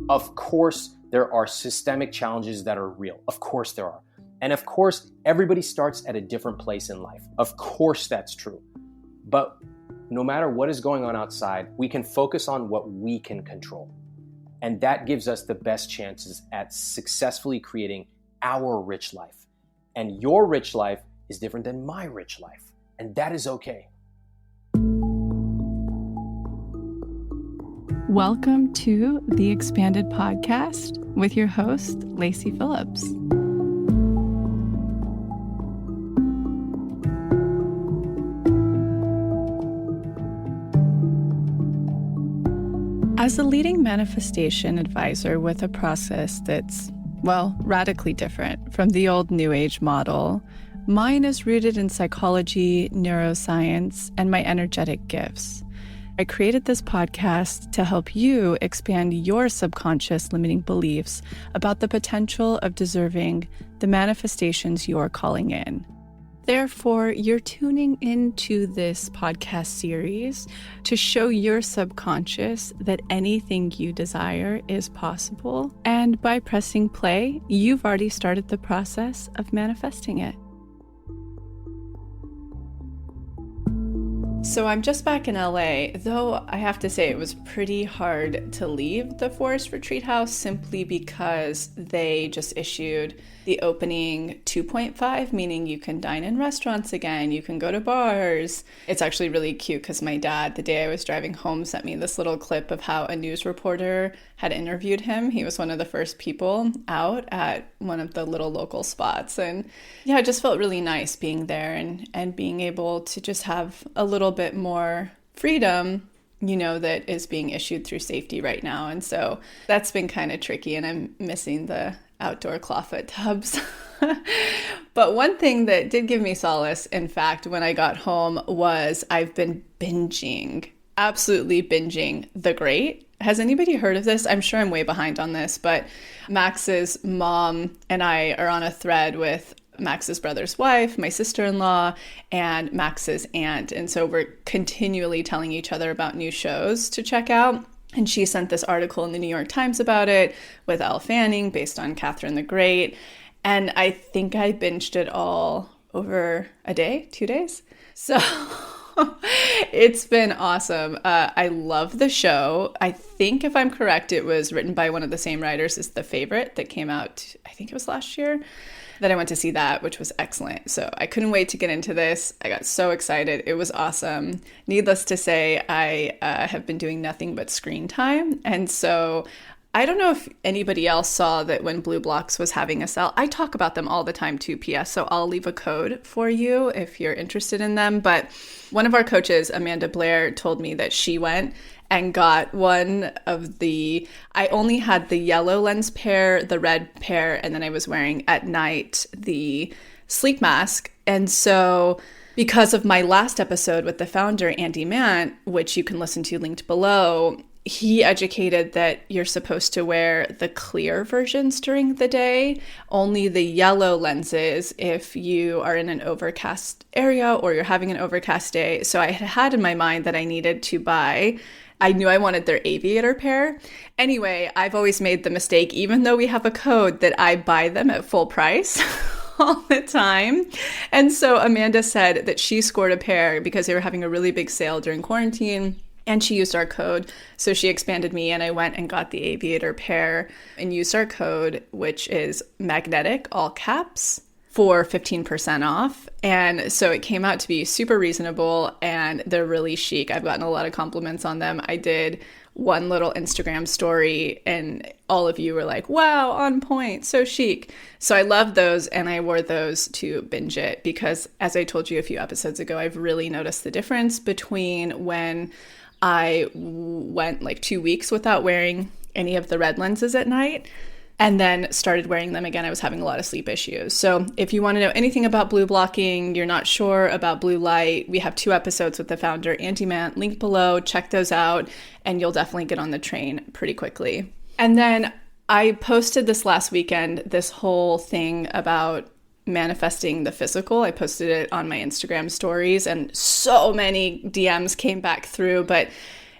Of course, there are systemic challenges that are real. Of course there are. And of course, everybody starts at a different place in life. Of course that's true. But no matter what is going on outside, we can focus on what we can control. And that gives us the best chances at successfully creating our rich life. And your rich life is different than my rich life. And that is okay. Welcome to the Expanded Podcast with your host, Lacey Phillips. As a leading manifestation advisor with a process that's, radically different from the old New Age model, mine is rooted in psychology, neuroscience, and my energetic gifts. I created this podcast to help you expand your subconscious limiting beliefs about the potential of deserving the manifestations you're calling in. Therefore, you're tuning into this podcast series to show your subconscious that anything you desire is possible. And by pressing play, you've already started the process of manifesting it. So I'm just back in LA, though I have to say it was pretty hard to leave the Forest Retreat House simply because they just issued the opening 2.5, meaning you can dine in restaurants again, you can go to bars. It's actually really cute because my dad, the day I was driving home, sent me this little clip of how a news reporter had interviewed him. He was one of the first people out at one of the little local spots. And yeah, it just felt really nice being there and being able to just have a little bit more freedom, that is being issued through safety right now. And so that's been kind of tricky, and I'm missing the outdoor clawfoot tubs. But one thing that did give me solace, in fact, when I got home was I've been absolutely binging The Great. Has anybody heard of this? I'm sure I'm way behind on this, but Max's mom and I are on a thread with Max's brother's wife, my sister-in-law, and Max's aunt. And so we're continually telling each other about new shows to check out. And she sent this article in the New York Times about it with Elle Fanning based on Catherine the Great. And I think I binged it all over a day, 2 days. So it's been awesome. I love the show. I think if I'm correct, it was written by one of the same writers as The Favorite that came out, I think it was last year, that I went to see that, which was excellent. So I couldn't wait to get into this. I got so excited. It was awesome. Needless to say, I have been doing nothing but screen time. And so I don't know if anybody else saw that when Blue Blocks was having a sale. I talk about them all the time too, PS, so I'll leave a code for you if you're interested in them. But one of our coaches, Amanda Blair, told me that she went and got one of I only had the yellow lens pair, the red pair, and then I was wearing at night the sleep mask. And so because of my last episode with the founder, Andy Mant, which you can listen to linked below, he educated that you're supposed to wear the clear versions during the day, only the yellow lenses if you are in an overcast area or you're having an overcast day. So I had in my mind that I needed to buy, I knew I wanted their aviator pair. Anyway, I've always made the mistake, even though we have a code, that I buy them at full price all the time. And so Amanda said that she scored a pair because they were having a really big sale during quarantine. And she used our code. So she expanded me and I went and got the aviator pair and used our code, which is magnetic, all caps, for 15% off. And so it came out to be super reasonable and they're really chic. I've gotten a lot of compliments on them. I did one little Instagram story and all of you were like, wow, on point, so chic. So I love those and I wore those to binge it because, as I told you a few episodes ago, I've really noticed the difference between when I went like 2 weeks without wearing any of the red lenses at night and then started wearing them again. I was having a lot of sleep issues. So if you want to know anything about blue blocking, you're not sure about blue light, we have 2 episodes with the founder, Andy Mant, linked below. Check those out and you'll definitely get on the train pretty quickly. And then I posted this last weekend, this whole thing about manifesting the physical. I posted it on my Instagram stories and so many DMs came back through, but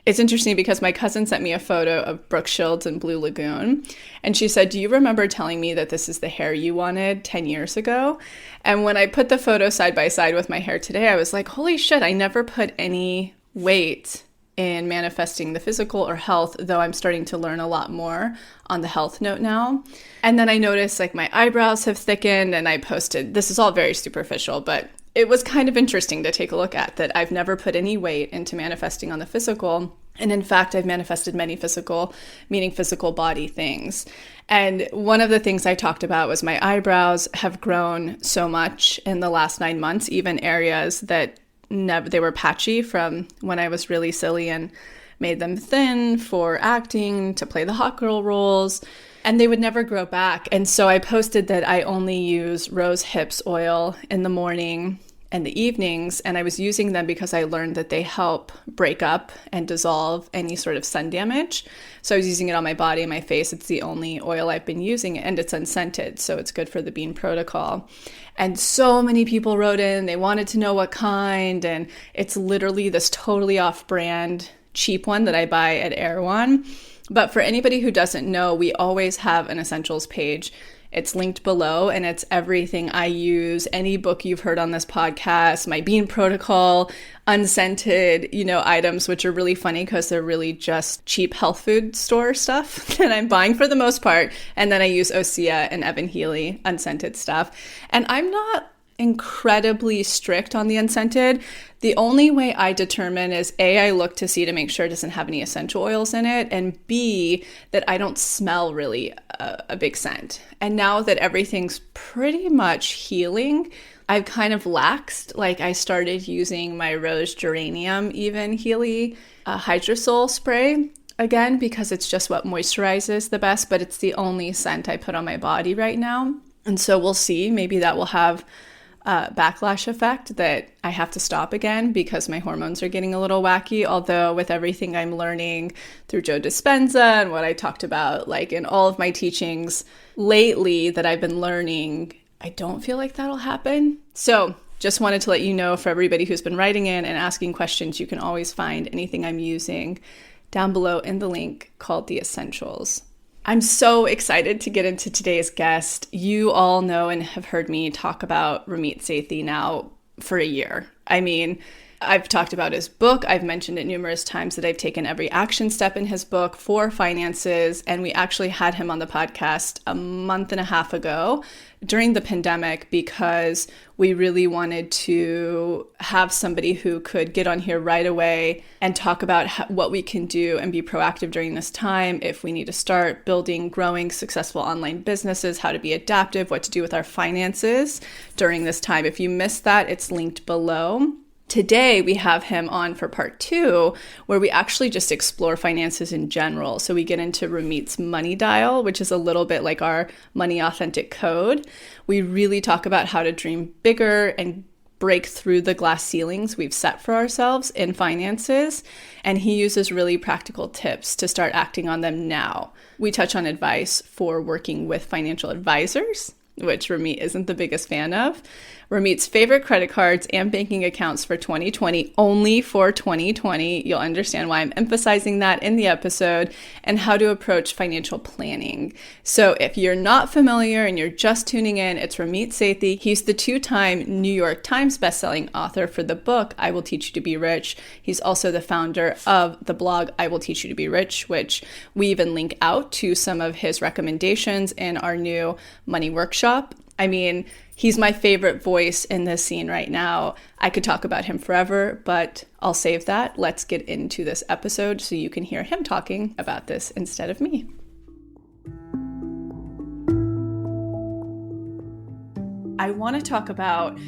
It's interesting because my cousin sent me a photo of Brooke Shields and Blue Lagoon. And she said, do you remember telling me that this is the hair you wanted 10 years ago? And when I put the photo side by side with my hair today, I was like, holy shit, I never put any weight in manifesting the physical or health, though I'm starting to learn a lot more on the health note now. And then I noticed like my eyebrows have thickened, and I posted, this is all very superficial, but it was kind of interesting to take a look at that I've never put any weight into manifesting on the physical. And in fact, I've manifested many physical, meaning physical body things. And one of the things I talked about was my eyebrows have grown so much in the last 9 months, even areas that they were patchy from when I was really silly and made them thin for acting, to play the hot girl roles, and they would never grow back. And so I posted that I only use rose hips oil in the morning and the evenings, and I was using them because I learned that they help break up and dissolve any sort of sun damage. So I was using it on my body and my face. It's the only oil I've been using, and it's unscented, so it's good for the Bean Protocol. And so many people wrote in, they wanted to know what kind, and it's literally this totally off-brand cheap one that I buy at Erewhon. But for anybody who doesn't know, we always have an essentials page. It's linked below, and it's everything I use, any book you've heard on this podcast, my Bean Protocol, unscented, items, which are really funny because they're really just cheap health food store stuff that I'm buying for the most part. And then I use Osea and Evan Healy unscented stuff. And I'm not incredibly strict on the unscented. The only way I determine is A, I look to see to make sure it doesn't have any essential oils in it, and B, that I don't smell really a big scent. And now that everything's pretty much healing, I've kind of laxed. Like I started using my rose geranium even Healy hydrosol spray again because it's just what moisturizes the best, but it's the only scent I put on my body right now. And so we'll see. Maybe that will have backlash effect that I have to stop again because my hormones are getting a little wacky. Although with everything I'm learning through Joe Dispenza and what I talked about, like in all of my teachings lately that I've been learning, I don't feel like that'll happen. So just wanted to let you know, for everybody who's been writing in and asking questions, you can always find anything I'm using down below in the link called The Essentials. I'm so excited to get into today's guest. You all know and have heard me talk about Ramit Sethi now for a year. I mean, I've talked about his book. I've mentioned it numerous times that I've taken every action step in his book for finances. And we actually had him on the podcast a month and a half ago during the pandemic because we really wanted to have somebody who could get on here right away and talk about what we can do and be proactive during this time if we need to start building, growing successful online businesses, how to be adaptive, what to do with our finances during this time. If you missed that, it's linked below. Today, we have him on for part 2, where we actually just explore finances in general. So we get into Ramit's money dial, which is a little bit like our money authentic code. We really talk about how to dream bigger and break through the glass ceilings we've set for ourselves in finances. And he uses really practical tips to start acting on them now. We touch on advice for working with financial advisors, which Ramit isn't the biggest fan of. Ramit's favorite credit cards and banking accounts for 2020, only for 2020. You'll understand why I'm emphasizing that in the episode, and how to approach financial planning. So if you're not familiar and you're just tuning in, it's Ramit Sethi. He's the 2-time New York Times bestselling author for the book, I Will Teach You to Be Rich. He's also the founder of the blog, I Will Teach You to Be Rich, which we even link out to some of his recommendations in our new money workshop. I mean, he's my favorite voice in this scene right now. I could talk about him forever, but I'll save that. Let's get into this episode so you can hear him talking about this instead of me. I want to talk about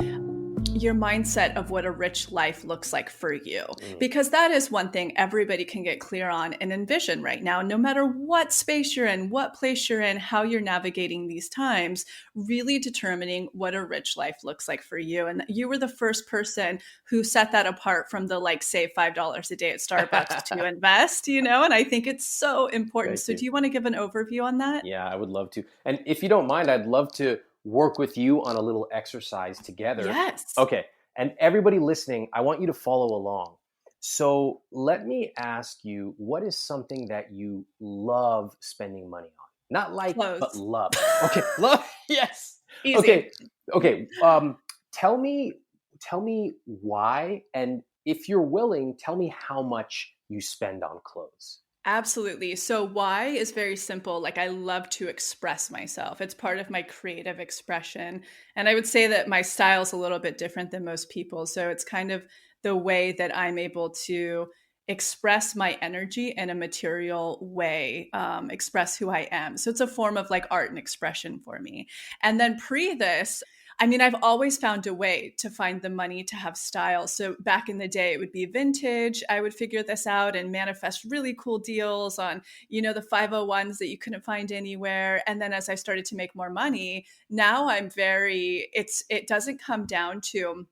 your mindset of what a rich life looks like for you, because that is one thing everybody can get clear on and envision right now, no matter what space you're in, what place you're in, how you're navigating these times, really determining what a rich life looks like for you. And you were the first person who set that apart from the save $5 a day at Starbucks to invest, and I think it's so important. Thank so you. Do you want to give an overview on that? Yeah, I would love to. And if you don't mind, I'd love to work with you on a little exercise together. Yes. Okay. And everybody listening, I want you to follow along. So let me ask you, what is something that you love spending money on? Not like, but Clothes. love. Okay, love. Yes. Easy. Okay. Okay. Tell me, tell me why, and if you're willing, tell me how much you spend on clothes. Absolutely. So why is very simple. Like I love to express myself. It's part of my creative expression. And I would say that my style is a little bit different than most people. So it's kind of the way that I'm able to express my energy in a material way, express who I am. So it's a form of like art and expression for me. And then pre this, I mean, I've always found a way to find the money to have style. So back in the day, it would be vintage. I would figure this out and manifest really cool deals on, the 501s that you couldn't find anywhere. And then as I started to make more money, now it doesn't come down to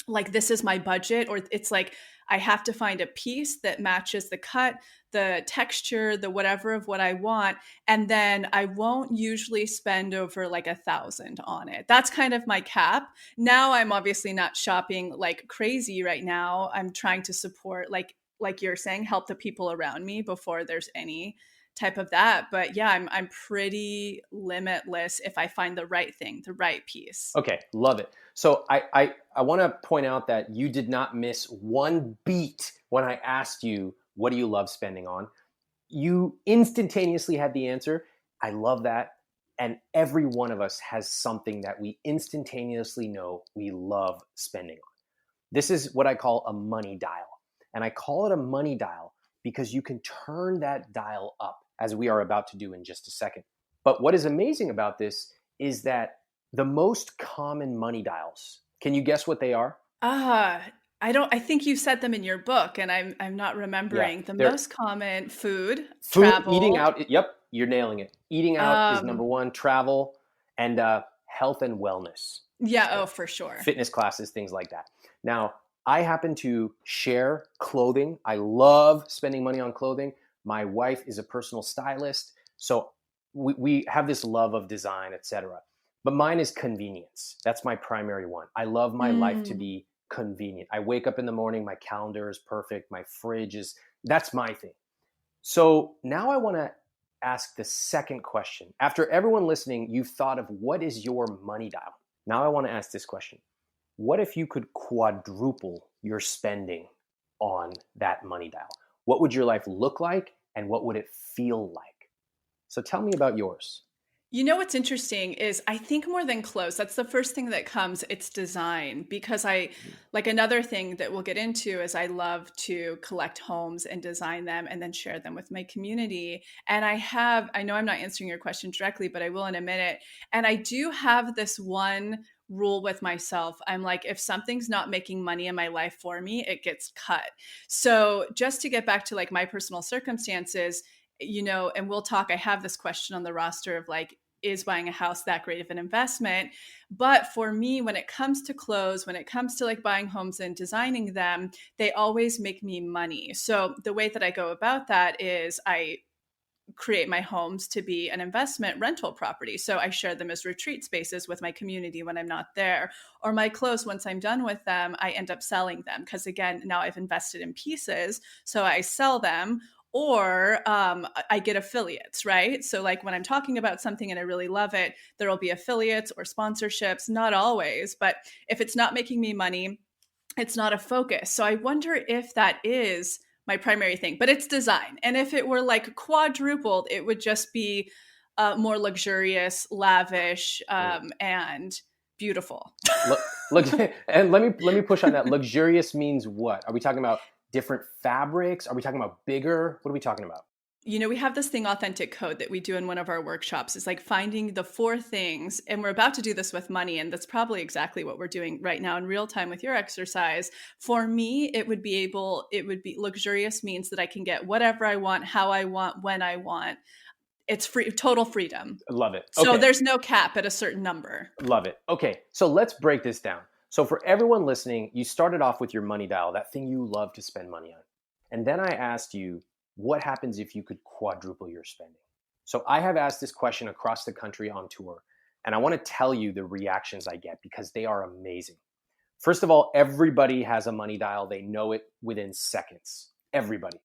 like this is my budget, or it's like I have to find a piece that matches the cut, the texture, the whatever of what I want, and then I won't usually spend over like 1,000 on it. That's kind of my cap. Now I'm obviously not shopping like crazy right now. I'm trying to support like you're saying, help the people around me before there's any type of that. But yeah, I'm pretty limitless if I find the right thing, the right piece. Okay, love it. So I want to point out that you did not miss one beat when I asked you, what do you love spending on? You instantaneously had the answer. I love that. And every one of us has something that we instantaneously know we love spending on. This is what I call a money dial. And I call it a money dial because you can turn that dial up, as we are about to do in just a second. But what is amazing about this is that the most common money dials, can you guess what they are? Ah, I think you said them in your book and I'm not Yeah, remembering. The they're most common food, food, eating travel. out. Yep, you're nailing it. Eating out is number Um one, travel, and health and wellness. yeah, oh So for sure. fitness classes, things like that. Now, I happen to share clothing. I love spending money on clothing. My wife is a personal stylist, so we have this love of design, etc. But mine is convenience. That's my primary one. I love my life to Mm. be convenient. I wake up in the morning, my calendar is perfect, my fridge is, that's my thing. So now I want to ask the second question. After everyone listening, you've thought of what is your money dial. Now I want to ask this question. What if you could quadruple your spending on that money dial? What would your life look like and what would it feel like? So tell me about yours. You know what's interesting is I think more than clothes, that's the first thing that comes, it's design. Because I like another thing that we'll get into is I love to collect homes and design them and then share them with my community. And I know I'm not answering your question directly, but I will in a minute. And I do have this one rule with myself. I'm like, if something's not making money in my life for me, it gets cut. So just to get back to like my personal circumstances, and we'll talk. I have this question on the roster of like, is buying a house that great of an investment? But for me, when it comes to clothes, when it comes to like buying homes and designing them, they always make me money. So the way that I go about that is I create my homes to be an investment rental property. So I share them as retreat spaces with my community when I'm not there. Or my clothes, once I'm done with them, I end up selling them because, again, now I've invested in pieces. So I sell them or I get affiliates, right? So, like when I'm talking about something and I really love it, there will be affiliates or sponsorships, not always, but if it's not making me money, it's not a focus. So I wonder if that is my primary thing, but it's design. And if it were like quadrupled, it would just be more luxurious, lavish, and beautiful. Look, and let me push on that. Luxurious means what? Are we talking about different fabrics? Are we talking about bigger? What are we talking about? We have this thing, authentic code, that we do in one of our workshops. It's like finding the four things, and we're about to do this with money, and that's probably exactly what we're doing right now in real time with your exercise. For me, it would be luxurious means that I can get whatever I want, how I want, when I want. It's free, total freedom. Love it. So Okay. there's no cap at a certain number. Love it. Okay, so let's break this down. So for everyone listening, you started off with your money dial, that thing you love to spend money on. And then I asked you, what happens if you could quadruple your spending? So I have asked this question across the country on tour, and I want to tell you the reactions I get because they are amazing. First of all, everybody has a money dial. They know it within seconds. Everybody.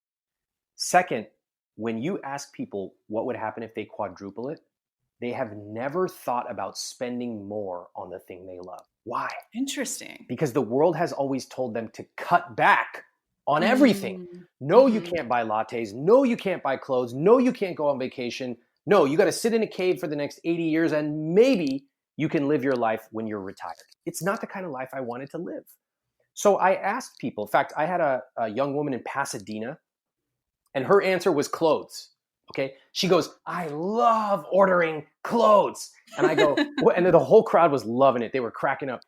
Second, when you ask people what would happen if they quadruple it, they have never thought about spending more on the thing they love. Why? Interesting. Because the world has always told them to cut back on everything. Mm-hmm. No, you can't buy lattes. No, you can't buy clothes. No, you can't go on vacation. No, you got to sit in a cave for the next 80 years and maybe you can live your life when you're retired. It's not the kind of life I wanted to live. So I asked people. In fact, I had a young woman in Pasadena and her answer was clothes. Okay. She goes, I love ordering clothes. And I go, what? And the whole crowd was loving it. They were cracking up.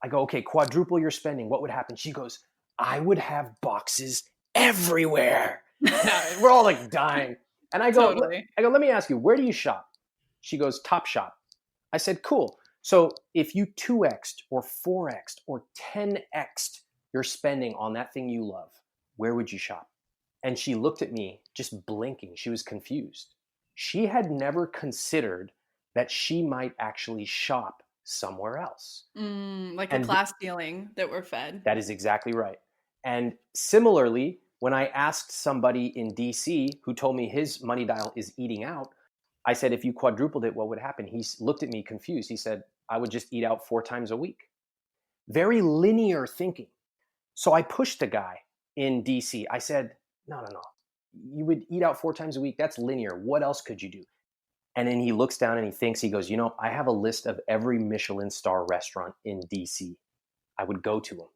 I go, okay, quadruple your spending. What would happen? She goes, I would have boxes everywhere. We're all like dying. And I go, Totally. let me ask you, where do you shop? She goes, Top Shop. I said, cool. So if you 2x'd or 4x'd or 10x'd your spending on that thing you love, where would you shop? And she looked at me just blinking. She was confused. She had never considered that she might actually shop somewhere else. Like a class ceiling that we're fed. That is exactly right. And similarly, when I asked somebody in DC who told me his money dial is eating out, I said, if you quadrupled it, what would happen? He looked at me confused. He said, I would just eat out 4 times a week. Very linear thinking. So I pushed a guy in DC. I said, no. You would eat out 4 times a week. That's linear. What else could you do? And then he looks down and he thinks, he goes, I have a list of every Michelin star restaurant in DC. I would go to them.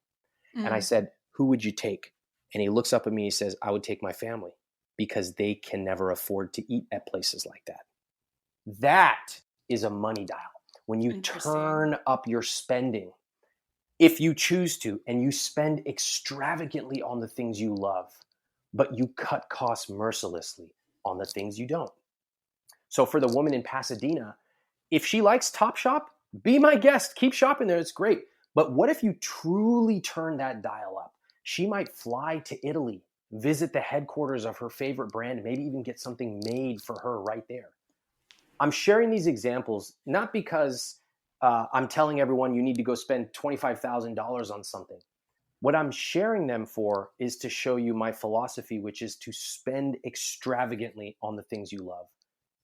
And I said, who would you take? And he looks up at me, he says, I would take my family because they can never afford to eat at places like that. That is a money dial. When you turn up your spending, if you choose to, and you spend extravagantly on the things you love, but you cut costs mercilessly on the things you don't. So for the woman in Pasadena, if she likes Topshop, be my guest. Keep shopping there. It's great. But what if you truly turn that dial up? She might fly to Italy, visit the headquarters of her favorite brand, maybe even get something made for her right there. I'm sharing these examples not because I'm telling everyone you need to go spend $25,000 on something. What I'm sharing them for is to show you my philosophy, which is to spend extravagantly on the things you love,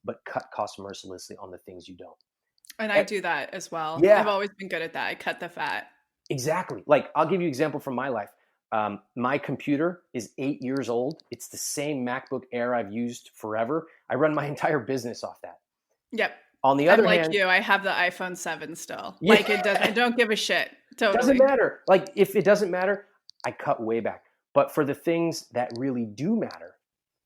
but cut costs mercilessly on the things you don't. And I do that as well. Yeah. I've always been good at that. I cut the fat. Exactly. Like, I'll give you an example from my life. My computer is 8 years old. It's the same MacBook Air I've used forever. I run my entire business off that. Yep. On the other hand, like you, I have the iPhone 7 still. Yeah. Like, I don't give a shit. Totally. Doesn't matter. Like, if it doesn't matter, I cut way back. But for the things that really do matter,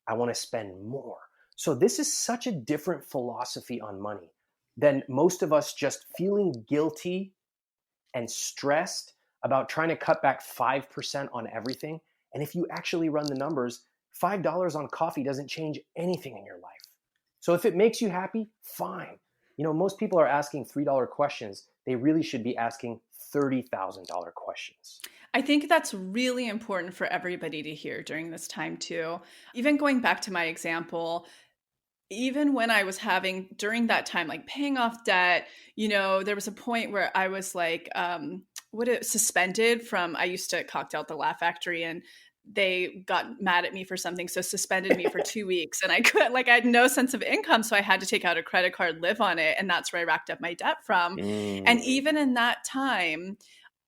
I want to spend more. So this is such a different philosophy on money than most of us just feeling guilty and stressed about trying to cut back 5% on everything. And if you actually run the numbers, $5 on coffee doesn't change anything in your life. So if it makes you happy, fine. Most people are asking $3 questions. They really should be asking $30,000 questions. I think that's really important for everybody to hear during this time too. Even going back to my example, even when I was during that time, like paying off debt, there was a point where I was like, suspended from, I used to cocktail at the Laugh Factory and they got mad at me for something. So suspended me for 2 weeks and I had no sense of income. So I had to take out a credit card, live on it. And that's where I racked up my debt from. And even in that time,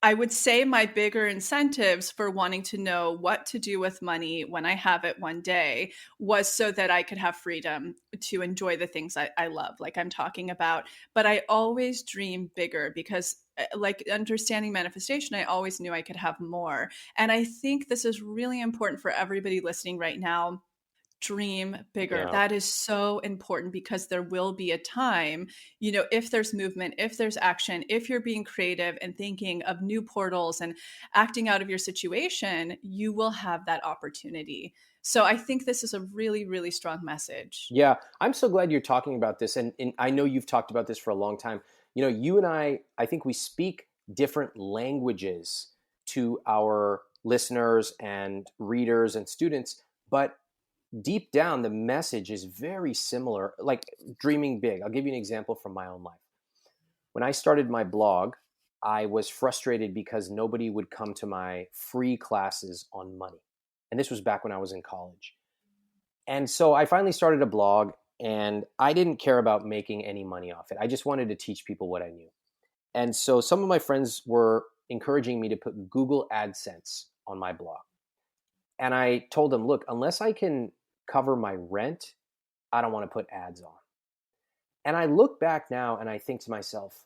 I would say my bigger incentives for wanting to know what to do with money when I have it one day was so that I could have freedom to enjoy the things I love, like I'm talking about. But I always dream bigger because, like understanding manifestation, I always knew I could have more. And I think this is really important for everybody listening right now. Dream bigger. Yeah. That is so important because there will be a time, if there's movement, if there's action, if you're being creative and thinking of new portals and acting out of your situation, you will have that opportunity. So I think this is a really, really strong message. Yeah. I'm so glad you're talking about this. And I know you've talked about this for a long time. You and I think we speak different languages to our listeners and readers and students, but deep down, the message is very similar, like dreaming big. I'll give you an example from my own life. When I started my blog, I was frustrated because nobody would come to my free classes on money. And this was back when I was in college. And so I finally started a blog, and I didn't care about making any money off it. I just wanted to teach people what I knew. And so some of my friends were encouraging me to put Google AdSense on my blog. And I told them, look, unless I can cover my rent, I don't want to put ads on. And I look back now and I think to myself,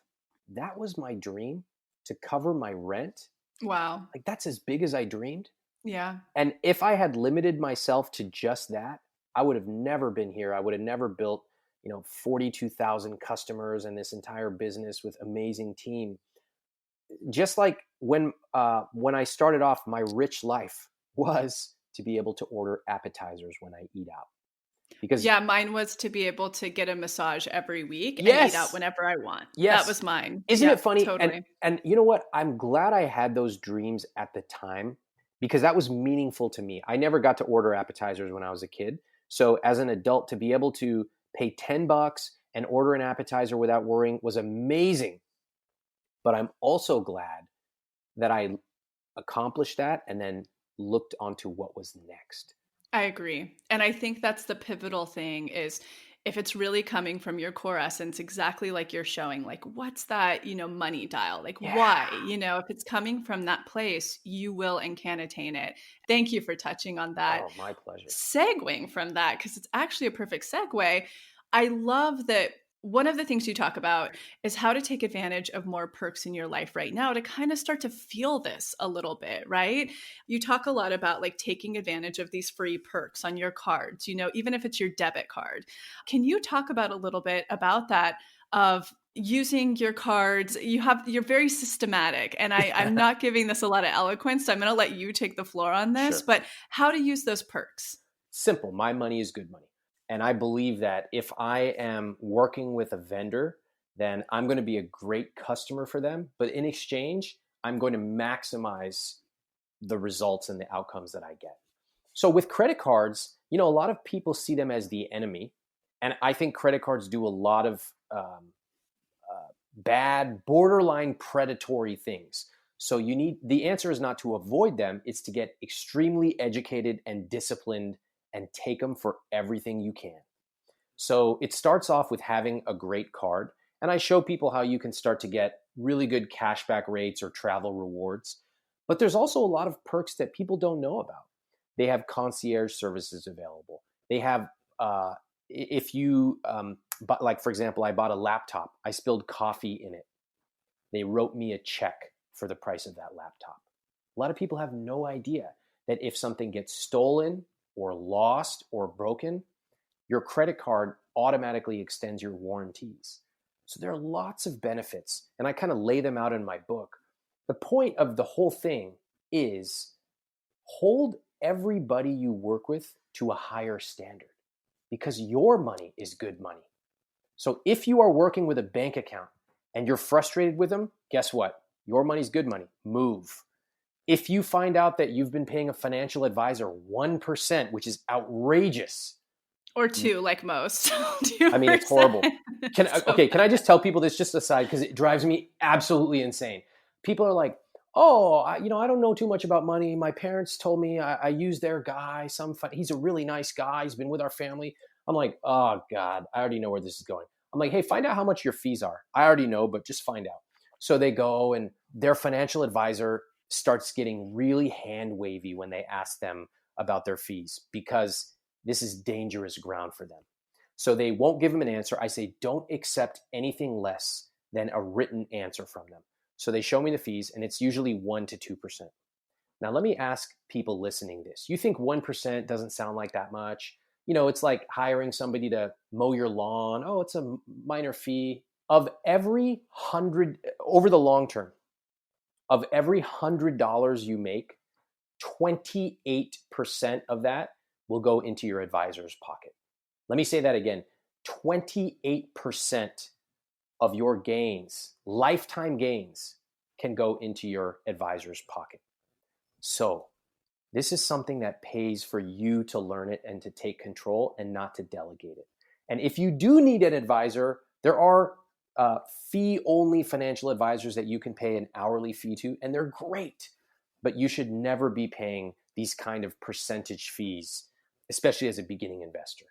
that was my dream, to cover my rent. Wow. Like, that's as big as I dreamed. Yeah. And if I had limited myself to just that, I would have never been here. I would have never built, 42,000 customers and this entire business with amazing team. Just like when I started off, my rich life was to be able to order appetizers when I eat out. Because yeah, mine was to be able to get a massage every week and yes, eat out whenever I want. yes, That was mine. Isn't it funny? Totally. And you know what? I'm glad I had those dreams at the time, because that was meaningful to me. I never got to order appetizers when I was a kid. So as an adult, to be able to pay $10 and order an appetizer without worrying was amazing. But I'm also glad that I accomplished that and then looked onto what was next. I agree. And I think that's the pivotal thing, is if it's really coming from your core essence, exactly like you're showing, like, what's that, money dial? Like, why? If it's coming from that place, you will and can attain it. Thank you for touching on that. Oh, my pleasure. Segueing from that, because it's actually a perfect segue. I love that one of the things you talk about is how to take advantage of more perks in your life right now to kind of start to feel this a little bit, right? You talk a lot about like taking advantage of these free perks on your cards, even if it's your debit card. Can you talk about a little bit about that, of using your cards? You're very systematic, and I'm not giving this a lot of eloquence, so I'm going to let you take the floor on this, Sure. But how to use those perks? Simple. My money is good money. And I believe that if I am working with a vendor, then I'm going to be a great customer for them. But in exchange, I'm going to maximize the results and the outcomes that I get. So with credit cards, a lot of people see them as the enemy. And I think credit cards do a lot of bad, borderline predatory things. So the answer is not to avoid them. It's to get extremely educated and disciplined and take them for everything you can. So it starts off with having a great card. And I show people how you can start to get really good cashback rates or travel rewards. But there's also a lot of perks that people don't know about. They have concierge services available. They have, if you, like for example, I bought a laptop. I spilled coffee in it. They wrote me a check for the price of that laptop. A lot of people have no idea that if something gets stolen or lost or broken, your credit card automatically extends your warranties. So there are lots of benefits, and I kind of lay them out in my book. The point of the whole thing is hold everybody you work with to a higher standard, because your money is good money. So if you are working with a bank account and you're frustrated with them, guess what? Your money's good money. Move. If you find out that you've been paying a financial advisor 1%, which is outrageous. Or 2%, like most. I mean, it's horrible. Can I just tell people this, just aside, because it drives me absolutely insane. People are like, oh, I don't know too much about money. My parents told me I use their guy. He's a really nice guy. He's been with our family. I'm like, oh God, I already know where this is going. I'm like, hey, find out how much your fees are. I already know, but just find out. So they go, and their financial advisor starts getting really hand wavy when they ask them about their fees, because this is dangerous ground for them. So they won't give them an answer. I say, don't accept anything less than a written answer from them. So they show me the fees, and it's usually 1% to 2%. Now, let me ask people listening this. You think 1% doesn't sound like that much? It's like hiring somebody to mow your lawn. Oh, it's a minor fee. Of every over the long term, of every $100 you make, 28% of that will go into your advisor's pocket. Let me say that again. 28% of your gains, lifetime gains, can go into your advisor's pocket. So this is something that pays for you to learn it and to take control and not to delegate it. And if you do need an advisor, there are fee-only financial advisors that you can pay an hourly fee to, and they're great. But you should never be paying these kind of percentage fees, especially as a beginning investor.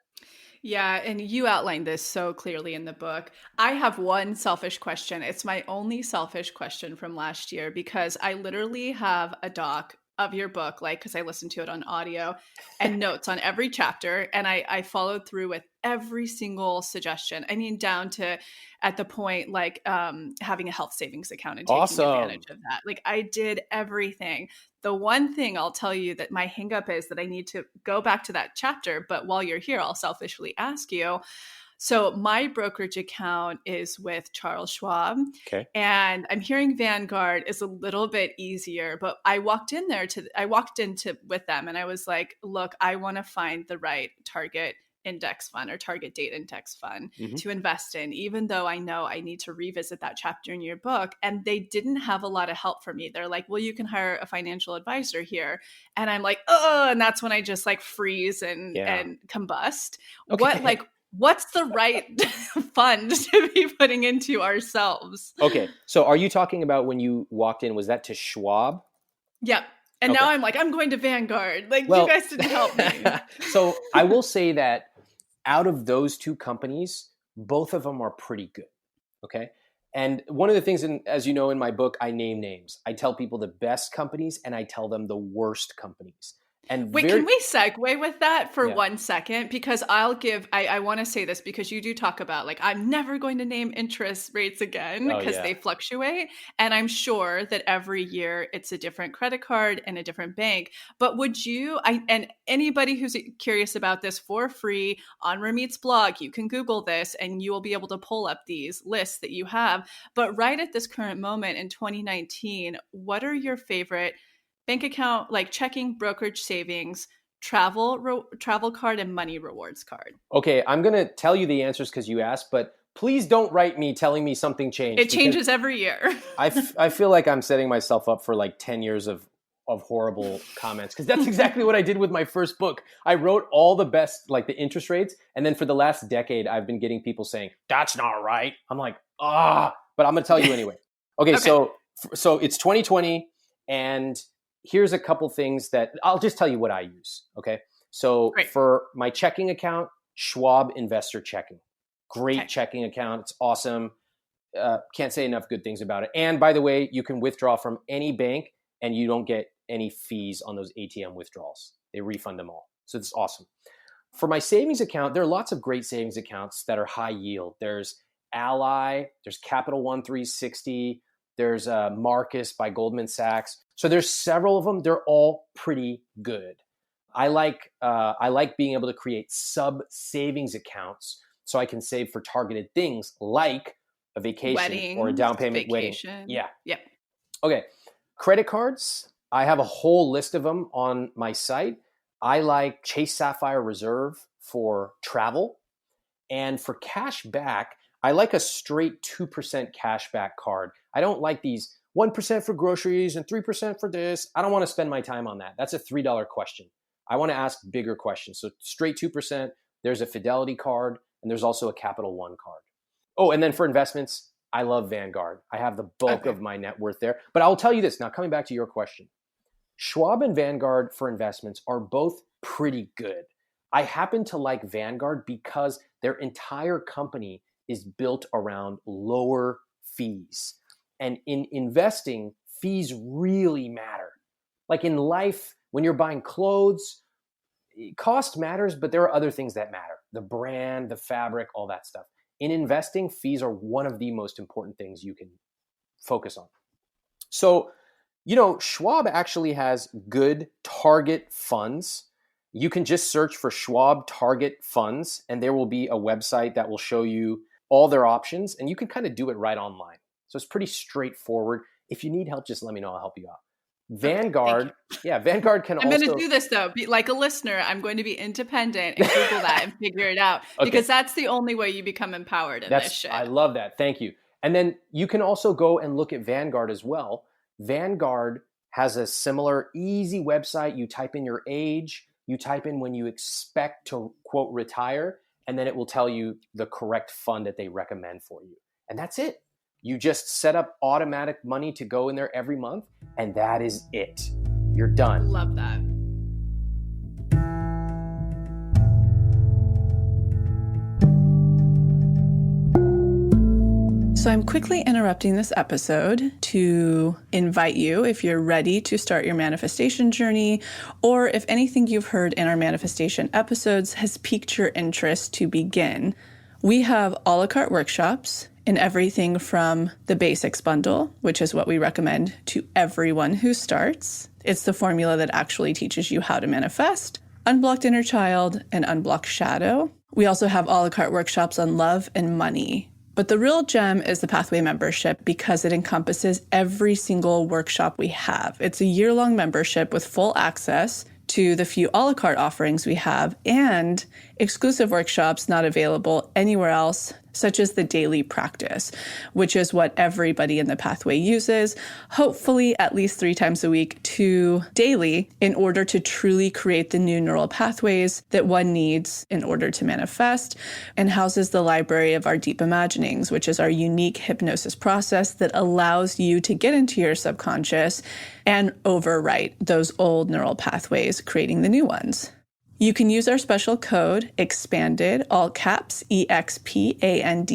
Yeah, and you outlined this so clearly in the book. I have one selfish question. It's my only selfish question from last year because I literally have a doc of your book, like, because I listened to it on audio and notes on every chapter. And I followed through with every single suggestion. I mean, down to at the point like having a health savings account and taking advantage of that. Like, I did everything. The one thing I'll tell you that my hang up is that I need to go back to that chapter. But while you're here, I'll selfishly ask you. So my brokerage account is with Charles Schwab. Okay. And I'm hearing Vanguard is a little bit easier, but I walked into with them and I was like, look, I want to find the right target index fund or target date index fund to invest in, even though I know I need to revisit that chapter in your book. And they didn't have a lot of help for me. They're like, well, you can hire a financial advisor here. And I'm like, oh, and that's when I just like freeze and combust. Okay. What's the right fund to be putting into ourselves? Okay. So are you talking about when you walked in, was that to Schwab? Yep. And now I'm like, I'm going to Vanguard. Like, you guys didn't help me. So I will say that out of those two companies, both of them are pretty good. Okay. And one of the things, as you know, in my book, I name names. I tell people the best companies and I tell them the worst companies. And wait, can we segue with that for 1 second? Because I want to say this because you do talk about like, I'm never going to name interest rates again because they fluctuate. And I'm sure that every year it's a different credit card and a different bank. But would you, and anybody who's curious about this for free on Ramit's blog, you can Google this and you will be able to pull up these lists that you have. But right at this current moment in 2019, what are your favorite bank account, like checking, brokerage, savings, travel card, and money rewards card? Okay, I'm going to tell you the answers because you asked, but please don't write me telling me something changed. It changes every year. I feel like I'm setting myself up for like 10 years of horrible comments because that's exactly what I did with my first book. I wrote all the best, like the interest rates. And then for the last decade, I've been getting people saying, that's not right. I'm like, but I'm going to tell you anyway. Okay. So it's 2020 and here's a couple things that I'll just tell you what I use. Okay. So for my checking account, Schwab Investor Checking, great checking account. It's awesome. Can't say enough good things about it. And by the way, you can withdraw from any bank and you don't get any fees on those ATM withdrawals. They refund them all. So it's awesome. For my savings account, there are lots of great savings accounts that are high yield. There's Ally, there's Capital One 360, there's Marcus by Goldman Sachs. So there's several of them. They're all pretty good. I like being able to create sub savings accounts so I can save for targeted things like a vacation or a down payment wedding. Yeah. Yep. Okay. Credit cards. I have a whole list of them on my site. I like Chase Sapphire Reserve for travel. And for cash back, I like a straight 2% cash back card. I don't like these 1% for groceries and 3% for this. I don't want to spend my time on that. That's a $3 question. I want to ask bigger questions. So straight 2%, there's a Fidelity card, and there's also a Capital One card. Oh, and then for investments, I love Vanguard. I have the bulk of my net worth there. But I'll tell you this, now coming back to your question. Schwab and Vanguard for investments are both pretty good. I happen to like Vanguard because their entire company is built around lower fees. And in investing, fees really matter. Like in life, when you're buying clothes, cost matters, but there are other things that matter. The brand, the fabric, all that stuff. In investing, fees are one of the most important things you can focus on. So, Schwab actually has good target funds. You can just search for Schwab target funds, and there will be a website that will show you all their options, and you can kind of do it right online. So it's pretty straightforward. If you need help, just let me know. I'll help you out. Vanguard, Vanguard can I'm also... I'm going to do this though. Like a listener, I'm going to be independent and Google that and figure it out because that's the only way you become empowered in this shit. I love that. Thank you. And then you can also go and look at Vanguard as well. Vanguard has a similar easy website. You type in your age, you type in when you expect to, quote, retire, and then it will tell you the correct fund that they recommend for you. And that's it. You just set up automatic money to go in there every month, and that is it. You're done. Love that. So I'm quickly interrupting this episode to invite you, if you're ready to start your manifestation journey, or if anything you've heard in our manifestation episodes has piqued your interest to begin. We have a la carte workshops in everything from the basics bundle, which is what we recommend to everyone who starts. It's the formula that actually teaches you how to manifest, unblocked inner child, and unblocked shadow. We also have a la carte workshops on love and money. But the real gem is the Pathway membership because it encompasses every single workshop we have. It's a year-long membership with full access to the few a la carte offerings we have and exclusive workshops not available anywhere else, such as the daily practice, which is what everybody in the Pathway uses, hopefully at least 3 times a week to daily, in order to truly create the new neural pathways that one needs in order to manifest, and houses the library of our deep imaginings, which is our unique hypnosis process that allows you to get into your subconscious and overwrite those old neural pathways, creating the new ones. You can use our special code EXPANDED, all caps, EXPANDED,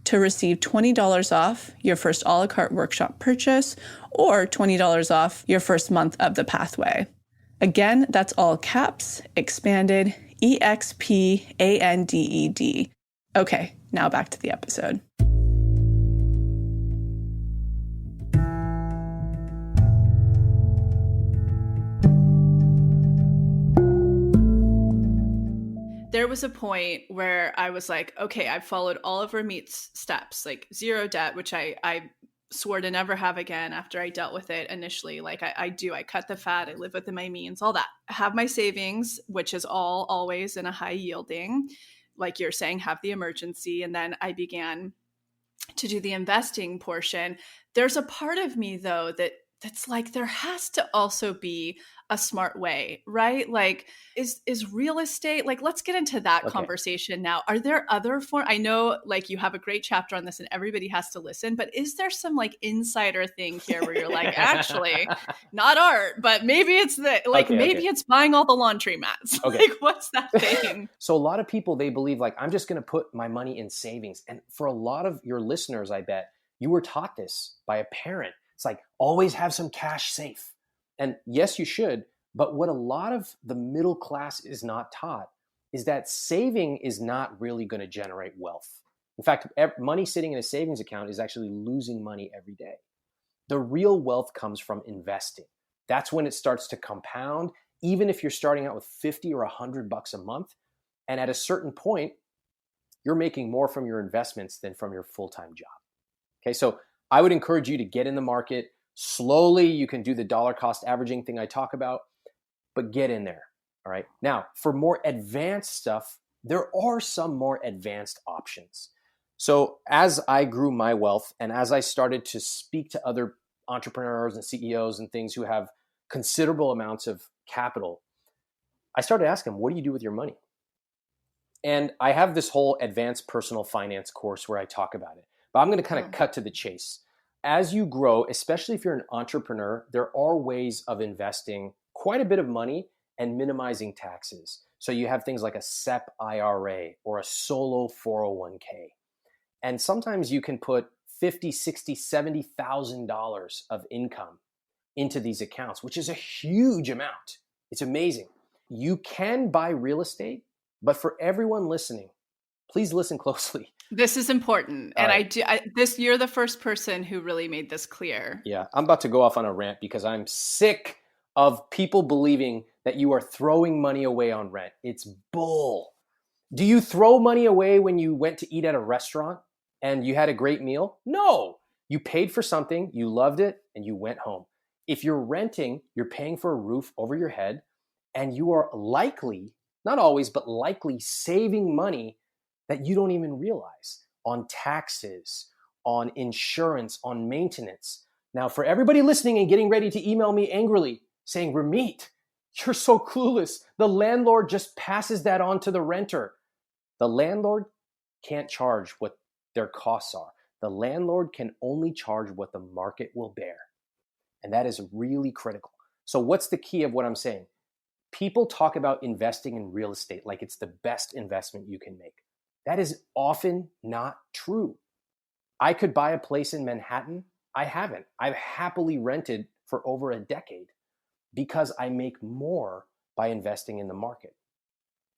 to receive $20 off your first a la carte workshop purchase or $20 off your first month of the Pathway. Again, that's all caps, EXPANDED, EXPANDED. Okay, now back to the episode. There was a point where I was like, okay, I've followed all of Ramit's steps, like zero debt, which I swore to never have again after I dealt with it initially. Like I cut the fat, I live within my means, all that. I have my savings, which is always in a high yielding, like you're saying, have the emergency. And then I began to do the investing portion. There's a part of me though, that's like, there has to also be a smart way, right? Like is real estate, like, let's get into that conversation now. Are there other I know like you have a great chapter on this and everybody has to listen, but is there some like insider thing here where you're like, actually not art, but maybe it's it's buying all the laundry mats. Like what's that thing? So a lot of people, they believe like, I'm just going to put my money in savings. And for a lot of your listeners, I bet you were taught this by a parent. It's like, always have some cash safe. And yes, you should. But what a lot of the middle class is not taught is that saving is not really going to generate wealth. In fact, money sitting in a savings account is actually losing money every day. The real wealth comes from investing. That's when it starts to compound, even if you're starting out with 50 or $100 a month. And at a certain point, you're making more from your investments than from your full-time job. Okay, so I would encourage you to get in the market. Slowly, you can do the dollar cost averaging thing I talk about, but get in there, all right? Now, for more advanced stuff, there are some more advanced options. So as I grew my wealth and as I started to speak to other entrepreneurs and CEOs and things who have considerable amounts of capital, I started asking them, what do you do with your money? And I have this whole advanced personal finance course where I talk about it, but I'm going to kind of cut to the chase. As you grow, especially if you're an entrepreneur, there are ways of investing quite a bit of money and minimizing taxes. So you have things like a SEP IRA or a solo 401k. And sometimes you can put $50,000, $60,000, $70,000 of income into these accounts, which is a huge amount. It's amazing. You can buy real estate, but for everyone listening, please listen closely. This is important. And you're the first person who really made this clear. Yeah, I'm about to go off on a rant because I'm sick of people believing that you are throwing money away on rent. It's bull. Do you throw money away when you went to eat at a restaurant and you had a great meal? No. You paid for something, you loved it, and you went home. If you're renting, you're paying for a roof over your head, and you are likely, not always, but likely saving money that you don't even realize on taxes, on insurance, on maintenance. Now, for everybody listening and getting ready to email me angrily saying, Ramit, you're so clueless. The landlord just passes that on to the renter. The landlord can't charge what their costs are. The landlord can only charge what the market will bear. And that is really critical. So what's the key of what I'm saying? People talk about investing in real estate like it's the best investment you can make. That is often not true. I could buy a place in Manhattan. I haven't. I've happily rented for over a decade because I make more by investing in the market.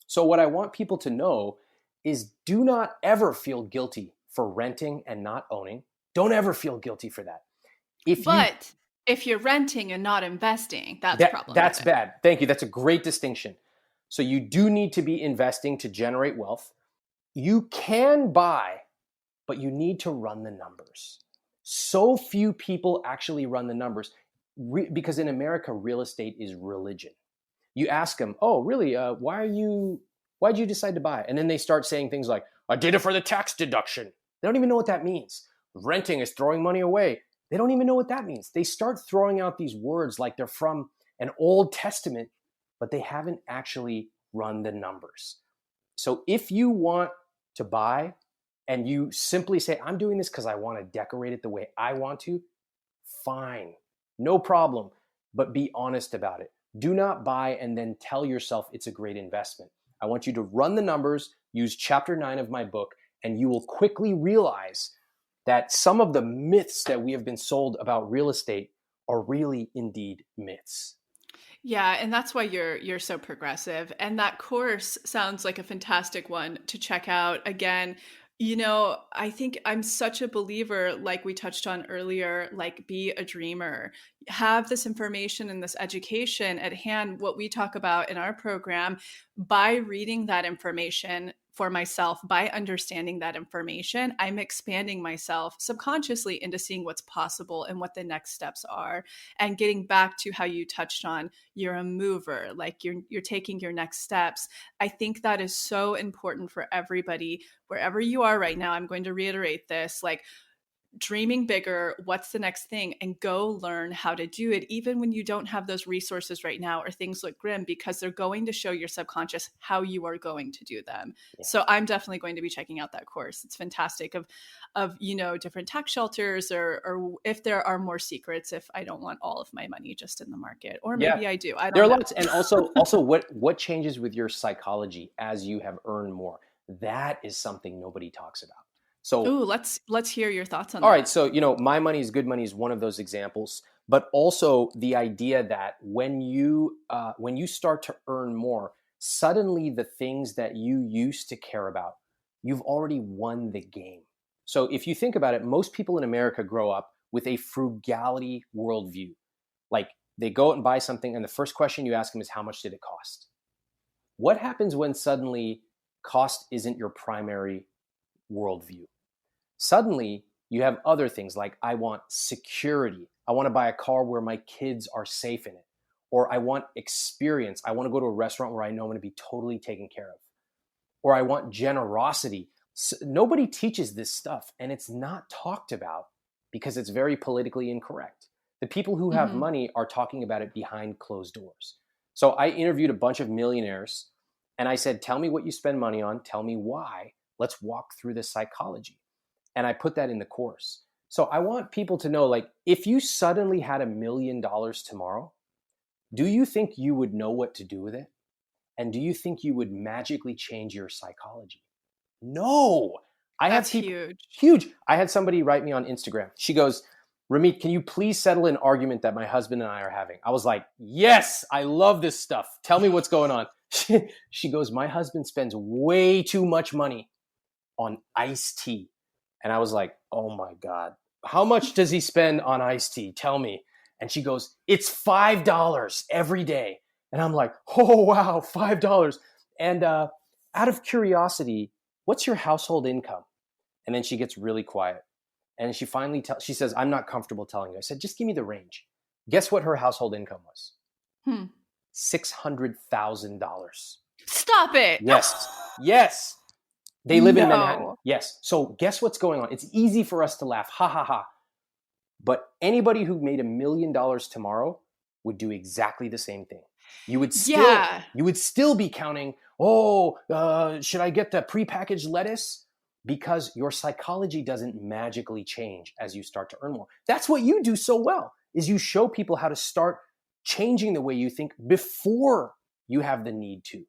So what I want people to know is do not ever feel guilty for renting and not owning. Don't ever feel guilty for that. But if you're renting and not investing, that's problematic. That's bad. Thank you. That's a great distinction. So you do need to be investing to generate wealth. You can buy, but you need to run the numbers. So few people actually run the numbers because in America, real estate is religion. You ask them, oh, really? Why'd you decide to buy? And then they start saying things like, I did it for the tax deduction. They don't even know what that means. Renting is throwing money away. They don't even know what that means. They start throwing out these words like they're from an Old Testament, but they haven't actually run the numbers. So if you want to buy and you simply say, I'm doing this because I want to decorate it the way I want to, fine, no problem, but be honest about it. Do not buy and then tell yourself it's a great investment. I want you to run the numbers, use chapter 9 of my book, and you will quickly realize that some of the myths that we have been sold about real estate are really indeed myths. Yeah, and that's why you're so progressive. And that course sounds like a fantastic one to check out. Again, I think I'm such a believer, like we touched on earlier, like be a dreamer. Have this information and this education at hand, what we talk about in our program, by reading that information for myself, by understanding that information, I'm expanding myself subconsciously into seeing what's possible and what the next steps are. And getting back to how you touched on, you're a mover, like you're taking your next steps. I think that is so important for everybody, wherever you are right now. I'm going to reiterate this, like dreaming bigger, what's the next thing, and go learn how to do it, even when you don't have those resources right now or things look grim, because they're going to show your subconscious how you are going to do them. Yeah. So I'm definitely going to be checking out that course. It's fantastic of different tax shelters or if there are more secrets, if I don't want all of my money just in the market, or maybe I do. I don't know. There are lots. And also what changes with your psychology as you have earned more? That is something nobody talks about. So, let's hear your thoughts on that. All right. So, my money is good money is one of those examples, but also the idea that when you start to earn more, suddenly the things that you used to care about, you've already won the game. So if you think about it, most people in America grow up with a frugality worldview. Like they go out and buy something, and the first question you ask them is, how much did it cost? What happens when suddenly cost isn't your primary worldview? Suddenly, you have other things like, I want security. I want to buy a car where my kids are safe in it. Or I want experience. I want to go to a restaurant where I know I'm going to be totally taken care of. Or I want generosity. Nobody teaches this stuff, and it's not talked about because it's very politically incorrect. The people who have money are talking about it behind closed doors. So I interviewed a bunch of millionaires, and I said, tell me what you spend money on. Tell me why. Let's walk through the psychology. And I put that in the course. So I want people to know, like, if you suddenly had $1 million tomorrow, do you think you would know what to do with it? And do you think you would magically change your psychology? No. That's huge. I had somebody write me on Instagram. She goes, Ramit, can you please settle an argument that my husband and I are having? I was like, yes, I love this stuff. Tell me what's going on. She goes, my husband spends way too much money on iced tea. And I was like, oh my God, how much does he spend on iced tea? Tell me. And she goes, it's $5 every day. And I'm like, oh, wow, $5. And out of curiosity, what's your household income? And then she gets really quiet. And she finally she says, I'm not comfortable telling you. I said, just give me the range. Guess what her household income was? $600,000. Stop it. Yes. They live in Manhattan. Yes. So guess what's going on? It's easy for us to laugh. Ha, ha, ha. But anybody who made $1 million tomorrow would do exactly the same thing. You would still be counting, should I get the prepackaged lettuce? because your psychology doesn't magically change as you start to earn more. That's what you do so well, is you show people how to start changing the way you think before you have the need to.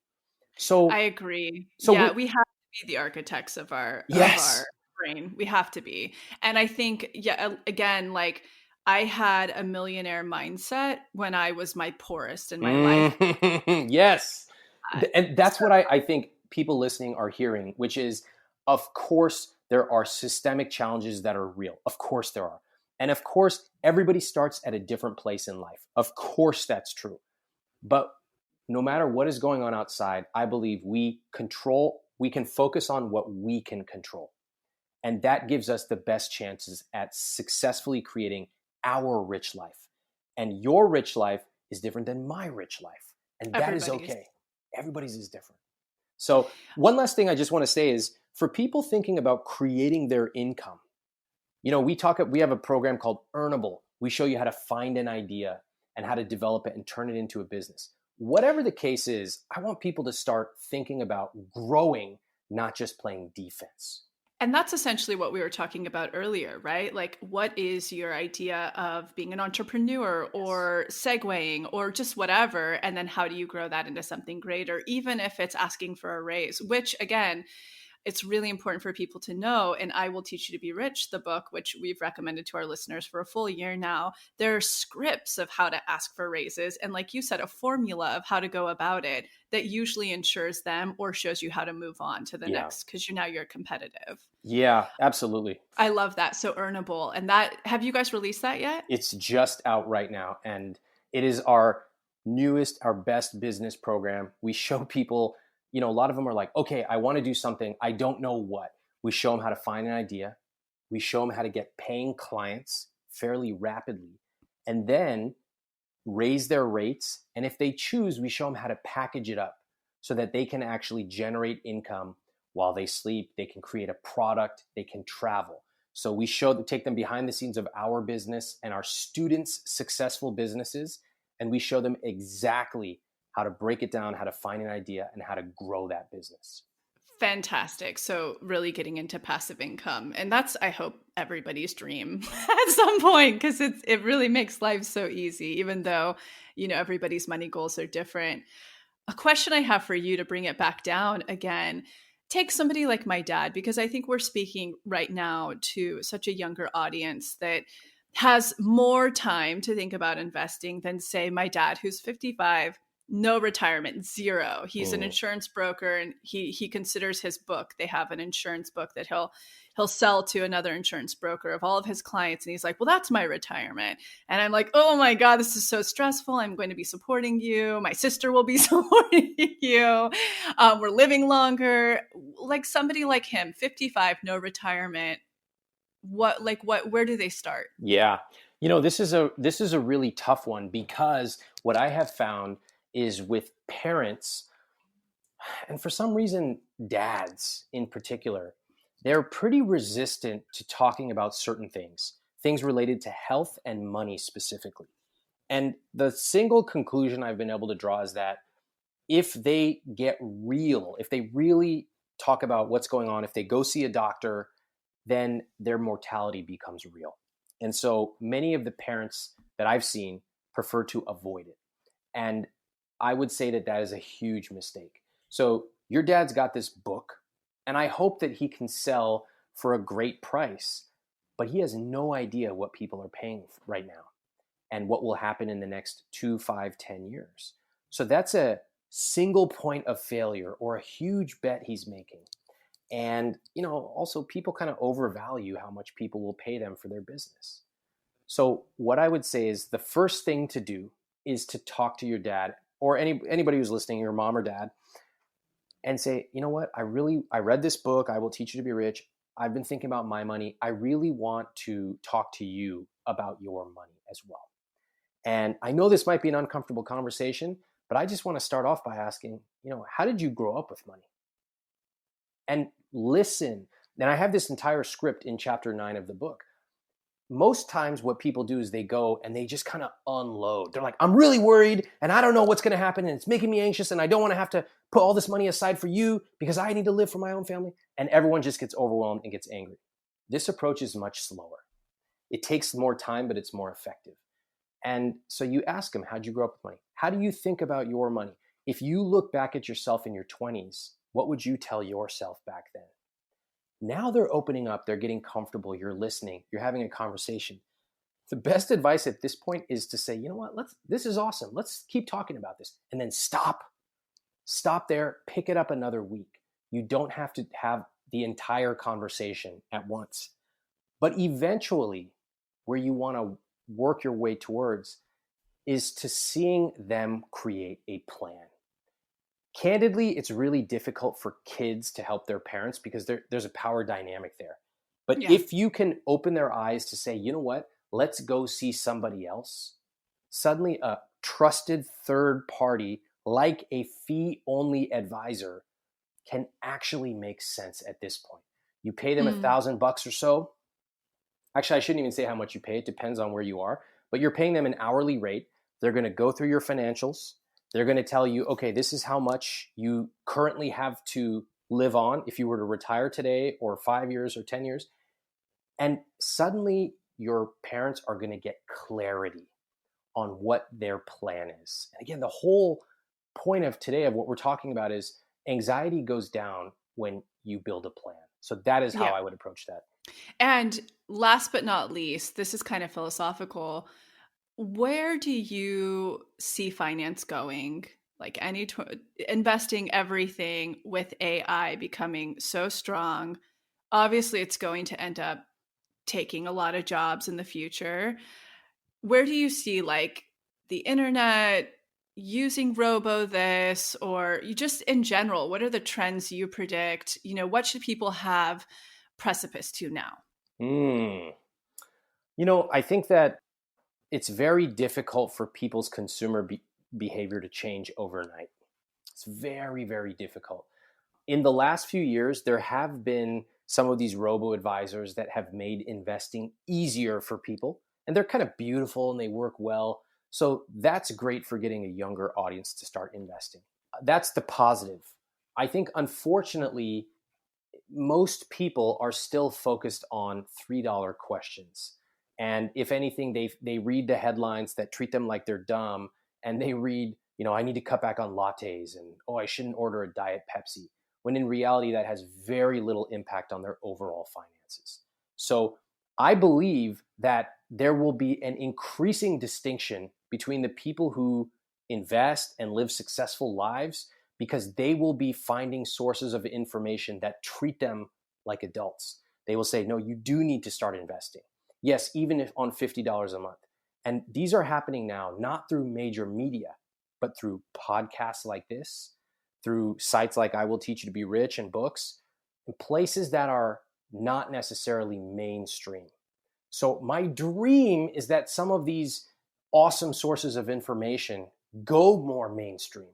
So I agree. so Yeah, we, we have to be the architects of our yes. brain. We have to be. And I think, yeah, again, like I had a millionaire mindset when I was my poorest in my life. Yes. And that's So what I think people listening are hearing, which is, of course, there are systemic challenges that are real. Of course, there are. And of course, everybody starts at a different place in life. Of course, that's true. But no matter what is going on outside, I believe we can focus on what we can control. And that gives us the best chances at successfully creating our rich life. And your rich life is different than my rich life. And that is everybody's. okay. Everybody's is different. So, one last thing I just want to say is for people thinking about creating their income, we have a program called Earnable. We show you how to find an idea and how to develop it and turn it into a business. Whatever the case is, I want people to start thinking about growing, not just playing defense. And that's essentially what we were talking about earlier, right? Like, what is your idea of being an entrepreneur or segueing or just whatever? And then how do you grow that into something greater, even if it's asking for a raise, which again, it's really important for people to know. And I Will Teach You to Be Rich, the book, which we've recommended to our listeners for a full year now, there are scripts of how to ask for raises. And like you said, a formula of how to go about it that usually ensures them or shows you how to move on to the Yeah. next, because you're competitive. Yeah, absolutely. I love that. So Earnable. And that, have you guys released that yet? It's just out right now. And it is our best business program. We show people, a lot of them are like, okay, I want to do something. I don't know what. We show them how to find an idea. We show them how to get paying clients fairly rapidly and then raise their rates. And if they choose, we show them how to package it up so that they can actually generate income while they sleep. They can create a product. They can travel. So we take them behind the scenes of our business and our students' successful businesses, and we show them exactly how to break it down, how to find an idea, and how to grow that business. Fantastic. So really getting into passive income. And that's, I hope, everybody's dream at some point, because it really makes life so easy, even though, everybody's money goals are different. A question I have for you to bring it back down again, take somebody like my dad, because I think we're speaking right now to such a younger audience that has more time to think about investing than, say, my dad, who's 55, no retirement, zero. He's an insurance broker, and he considers his book. They have an insurance book that he'll sell to another insurance broker of all of his clients, and he's like, "Well, that's my retirement." And I'm like, "Oh my God, this is so stressful. I'm going to be supporting you. My sister will be supporting you. We're living longer." Like somebody like him, 55, no retirement. Where do they start? Yeah. This is a really tough one, because what I have found is with parents, and for some reason dads in particular, they're pretty resistant to talking about certain things related to health and money specifically. And the single conclusion I've been able to draw is that if they if they really talk about what's going on, if they go see a doctor, then their mortality becomes real. And so many of the parents that I've seen prefer to avoid it. And I would say that is a huge mistake. So your dad's got this book, and I hope that he can sell for a great price, but he has no idea what people are paying right now and what will happen in the next 2, 5, 10 years. So that's a single point of failure or a huge bet he's making. And, also people kind of overvalue how much people will pay them for their business. So what I would say is the first thing to do is to talk to your dad or anybody who's listening, your mom or dad, and say, "You know what? I read this book, I Will Teach You to Be Rich. I've been thinking about my money. I really want to talk to you about your money as well. And I know this might be an uncomfortable conversation, but I just want to start off by asking, how did you grow up with money?" And listen. And I have this entire script in chapter 9 of the book. most times what people do is they go and they just kind of unload. They're like, I'm really worried and I don't know what's going to happen and it's making me anxious and I don't want to have to put all this money aside for you because I need to live for my own family. And everyone just gets overwhelmed and gets angry. This approach is much slower. It takes more time, but it's more effective. And so you ask them, how'd you grow up with money? How do you think about your money? If you look back at yourself in your 20s, what would you tell yourself back then? Now they're opening up, they're getting comfortable, you're listening, you're having a conversation. The best advice at this point is to say, you know what, this is awesome. Let's keep talking about this. And then stop there, pick it up another week. You don't have to have the entire conversation at once. But eventually, where you want to work your way towards is to seeing them create a plan. Candidly, it's really difficult for kids to help their parents because there's a power dynamic there. But if you can open their eyes to say, you know what, let's go see somebody else, suddenly a trusted third party like a fee-only advisor can actually make sense at this point. You pay them $1,000 or so. Actually, I shouldn't even say how much you pay. It depends on where you are. But you're paying them an hourly rate. They're going to go through your financials. They're going to tell you, okay, this is how much you currently have to live on if you were to retire today or 5 years or 10 years. And suddenly your parents are going to get clarity on what their plan is. And again, the whole point of today of what we're talking about is anxiety goes down when you build a plan. So that is how I would approach that. And last but not least, this is kind of philosophical. Where do you see finance going? Like investing everything with AI becoming so strong, obviously it's going to end up taking a lot of jobs in the future. Where do you see like the internet using robo this, or you just in general, what are the trends you predict? You know, what should people have precipice to now? You know, I think that it's very difficult for people's consumer behavior to change overnight. It's very, very difficult. In the last few years, there have been some of these robo-advisors that have made investing easier for people. And they're kind of beautiful and they work well. So that's great for getting a younger audience to start investing. That's the positive. I think, unfortunately, most people are still focused on $3 questions. And if anything, they read the headlines that treat them like they're dumb, and they read, you know, I need to cut back on lattes, and I shouldn't order a Diet Pepsi, when in reality that has very little impact on their overall finances. So I believe that there will be an increasing distinction between the people who invest and live successful lives, because they will be finding sources of information that treat them like adults. They will say, no, you do need to start investing. Yes, even if on $50 a month. And these are happening now, not through major media, but through podcasts like this, through sites like I Will Teach You to Be Rich and books, and places that are not necessarily mainstream. So my dream is that some of these awesome sources of information go more mainstream.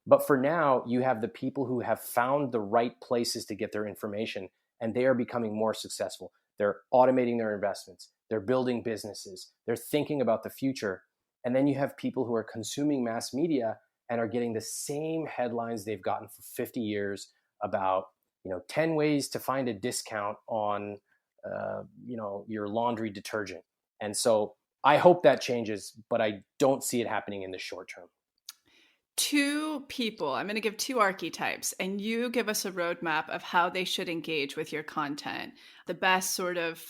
But for now, you have the people who have found the right places to get their information, and they are becoming more successful. They're automating their investments. They're building businesses. They're thinking about the future. And then you have people who are consuming mass media and are getting the same headlines they've gotten for 50 years about, 10 ways to find a discount on, your laundry detergent. And so I hope that changes, but I don't see it happening in the short term. Two people, I'm going to give two archetypes, and you give us a roadmap of how they should engage with your content, the best sort of,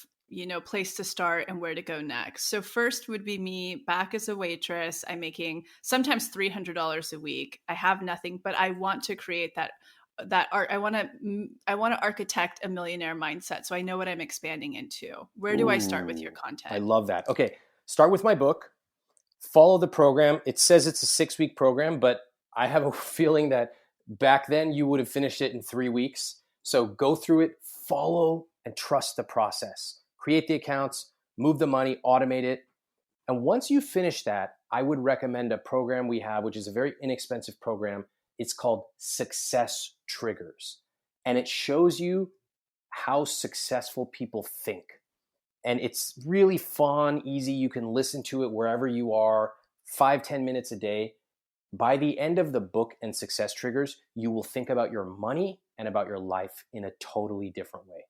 place to start and where to go next. So first would be me back as a waitress. I'm making sometimes $300 a week. I have nothing, but I want to create that art. I want to architect a millionaire mindset. So I know what I'm expanding into. Where do I start with your content? I love that. Okay. Start with my book. Follow the program. It says it's a 6-week program, but I have a feeling that back then you would have finished it in 3 weeks. So go through it, follow, and trust the process. Create the accounts, move the money, automate it. And once you finish that, I would recommend a program we have, which is a very inexpensive program. It's called Success Triggers. And it shows you how successful people think. And it's really fun, easy. You can listen to it wherever you are, 5-10 minutes a day. By the end of the book and Success Triggers, you will think about your money and about your life in a totally different way.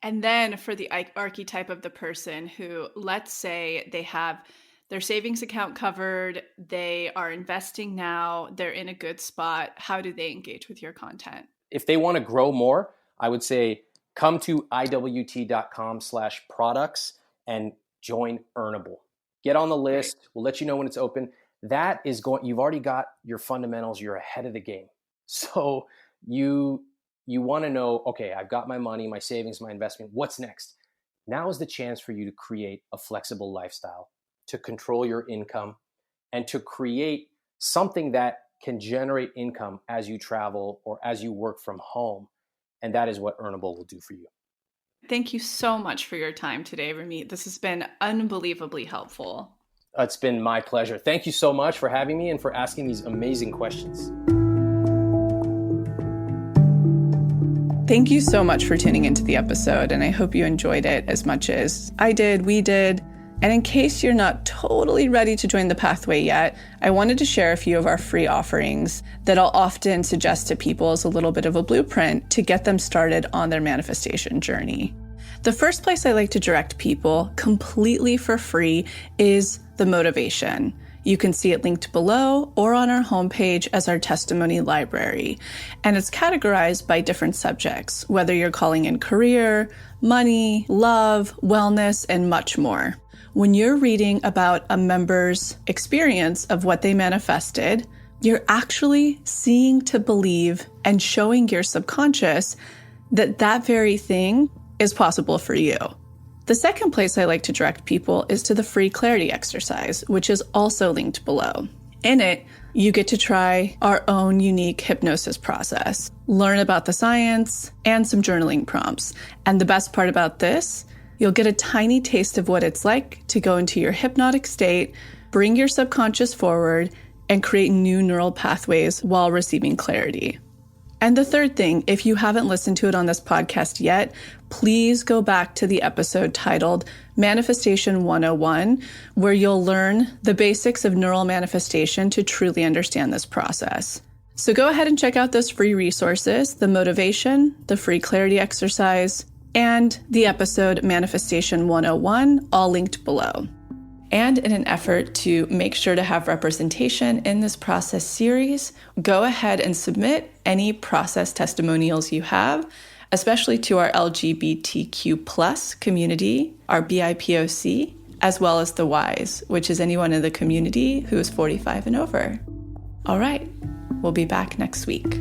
And then for the archetype of the person who, let's say they have their savings account covered, they are investing now, they're in a good spot, how do they engage with your content? If they want to grow more, I would say come to iwt.com/products and join Earnable. Get on the list. Great. We'll let you know when it's open. That is you've already got your fundamentals. You're ahead of the game. So you want to know, okay, I've got my money, my savings, my investment. What's next? Now is the chance for you to create a flexible lifestyle, to control your income, and to create something that can generate income as you travel or as you work from home. And that is what Earnable will do for you. Thank you so much for your time today, Ramit. This has been unbelievably helpful. It's been my pleasure. Thank you so much for having me and for asking these amazing questions. Thank you so much for tuning into the episode, and I hope you enjoyed it as much as I did, we did. And in case you're not totally ready to join the pathway yet, I wanted to share a few of our free offerings that I'll often suggest to people as a little bit of a blueprint to get them started on their manifestation journey. The first place I like to direct people completely for free is the motivation. You can see it linked below or on our homepage as our testimony library. And it's categorized by different subjects, whether you're calling in career, money, love, wellness, and much more. When you're reading about a member's experience of what they manifested, you're actually seeing to believe and showing your subconscious that that very thing is possible for you. The second place I like to direct people is to the free clarity exercise, which is also linked below. In it, you get to try our own unique hypnosis process, learn about the science, and some journaling prompts. And the best part about this, you'll get a tiny taste of what it's like to go into your hypnotic state, bring your subconscious forward, and create new neural pathways while receiving clarity. And the third thing, if you haven't listened to it on this podcast yet, please go back to the episode titled Manifestation 101, where you'll learn the basics of neural manifestation to truly understand this process. So go ahead and check out those free resources, the motivation, the free clarity exercise, and the episode Manifestation 101, all linked below. And in an effort to make sure to have representation in this process series, go ahead and submit any process testimonials you have, especially to our LGBTQ+ community, our BIPOC, as well as the Ys, which is anyone in the community who is 45 and over. All right, we'll be back next week.